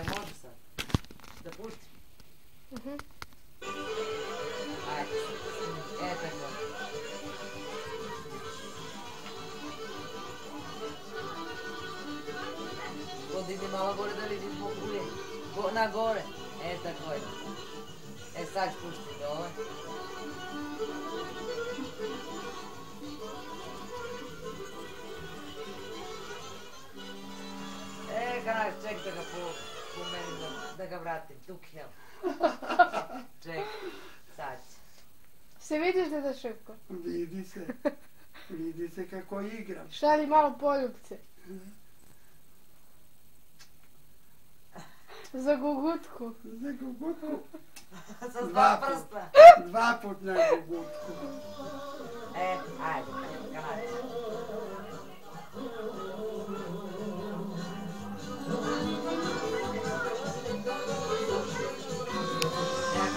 Može sad. Da pustiš? Ajde. Tako. Podigni malo gore da vidim pokuje. Na gore. Tako je. Sad spušti dole. Kanal, ček da ga pomerim, da ga vratim. Tuknjel. Ček, sad će. Se vidiš Deda Šipko? Vidi se. Vidi se kako igram. Šalji malo poljubce. Za gugutku. Za gugutku. Sa dva prsta. 2 put na gugutku. Ajde,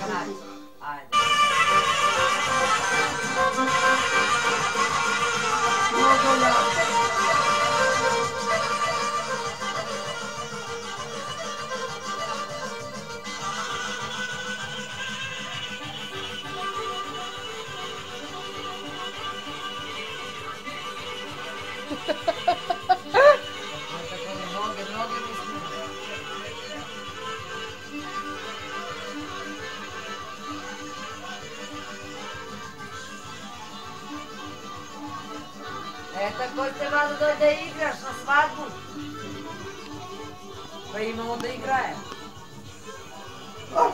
kanal. Ajde. Mnogo jako. Noge mislim. Tako će malo da igraš na svadbu. Pa imamo da igraje. Hop,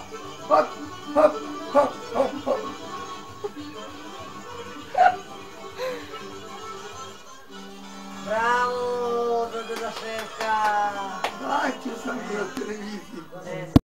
hop, hop, hop, hop, hop. Bravo, Deda Šefka. Plaću sam na televiziji.